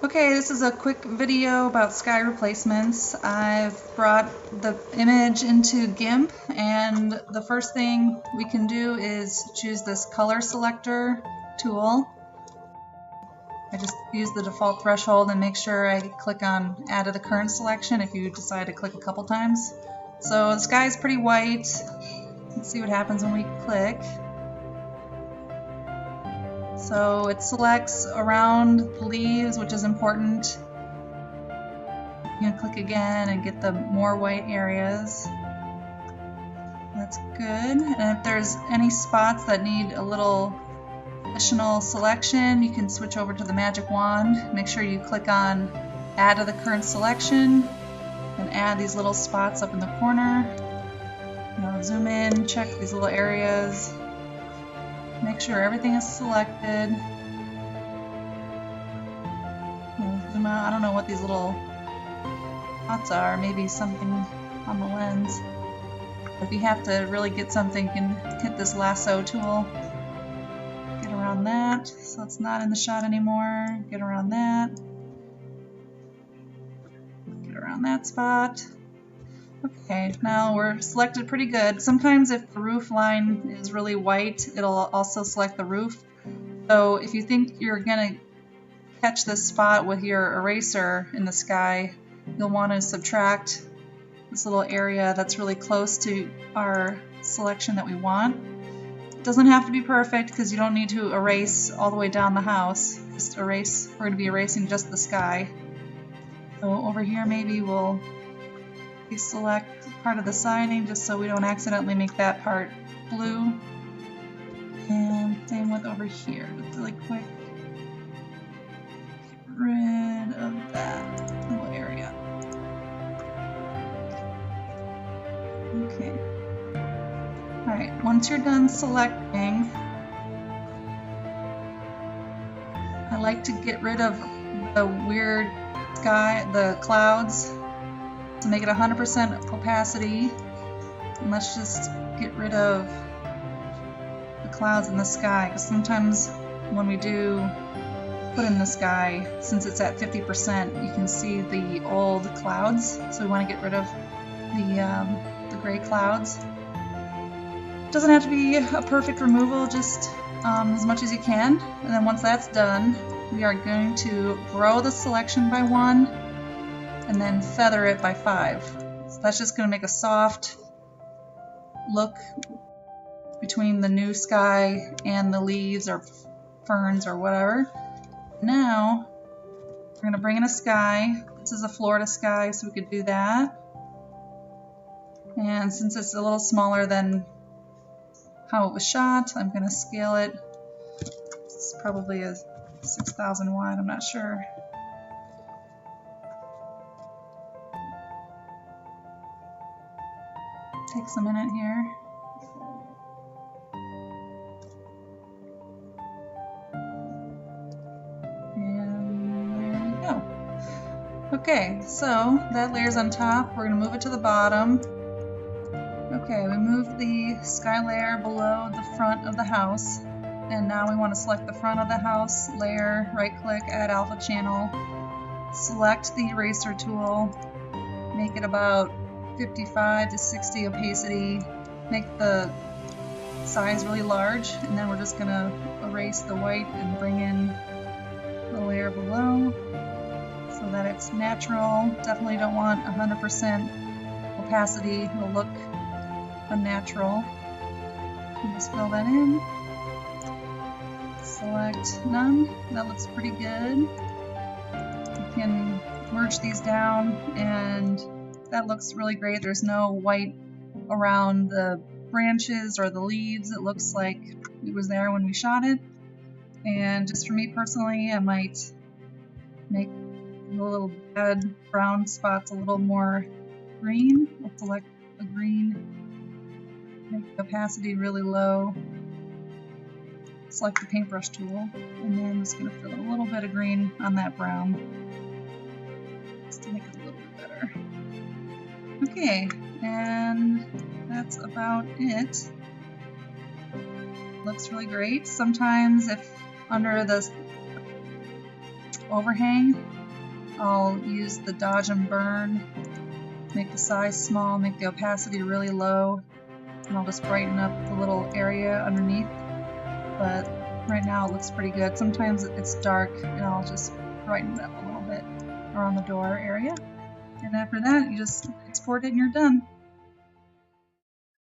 Okay, this is a quick video about sky replacements. I've brought the image into GIMP, and the first thing we can do is choose this color selector tool. I just use the default threshold and make sure I click on add to the current selection if you decide to click a couple times. So the sky is pretty white. Let's see what happens when we click. So it selects around the leaves, which is important. You can click again and get the more white areas. That's good. And if there's any spots that need a little additional selection, you can switch over to the magic wand. Make sure you click on add to the current selection and add these little spots up in the corner. Zoom in, check these little areas. Make sure everything is selected. Zoom out. I don't know what these little dots are. Maybe something on the lens. If you have to really get something, you can hit this lasso tool. Get around that so it's not in the shot anymore. Get around that. Get around that spot. Okay, now we're selected pretty good. Sometimes if the roof line is really white, it'll also select the roof. So if you think you're going to catch this spot with your eraser in the sky, you'll want to subtract this little area that's really close to our selection that we want. It doesn't have to be perfect because you don't need to erase all the way down the house. Just erase, we're going to be erasing just the sky. So over here maybe we'll select part of the siding just so we don't accidentally make that part blue. And same with over here. Just really quick. Get rid of that little area. Okay. Alright, once you're done selecting, I like to get rid of the weird sky, the clouds. To make it 100% opacity, and let's just get rid of the clouds in the sky, because sometimes when we do put in the sky, since it's at 50%, you can see the old clouds, so we want to get rid of the gray clouds. It doesn't have to be a perfect removal, just as much as you can, and then once that's done, we are going to grow the selection by 1 and then feather it by 5. So that's just going to make a soft look between the new sky and the leaves or ferns or whatever. Now we're going to bring in a sky. This is a Florida sky, so we could do that. And since it's a little smaller than how it was shot, I'm going to scale it. It's probably a 6,000 wide, I'm not sure. Takes a minute here. And there we go. Okay, so that layer's on top. We're going to move it to the bottom. Okay, we moved the sky layer below the front of the house. And now we want to select the front of the house layer, right click, add alpha channel, select the eraser tool, make it about 55 to 60 opacity, make the size really large, and then we're just going to erase the white and bring in the layer below so that it's natural. Definitely don't want 100% opacity, it'll look unnatural. Just fill that in. Select none, that looks pretty good. You can merge these down and that looks really great. There's no white around the branches or the leaves. It looks like it was there when we shot it. And just for me personally, I might make the little bed brown spots a little more green. I'll select a green, make the opacity really low. Select the paintbrush tool, and then I'm just going to fill a little bit of green on that brown just to make it a little bit better. Okay, and that's about it. Looks really great. Sometimes if under the overhang, I'll use the dodge and burn, make the size small, make the opacity really low, and I'll just brighten up the little area underneath. But right now it looks pretty good. Sometimes it's dark and I'll just brighten it up a little bit around the door area. And after that, you just export it and you're done.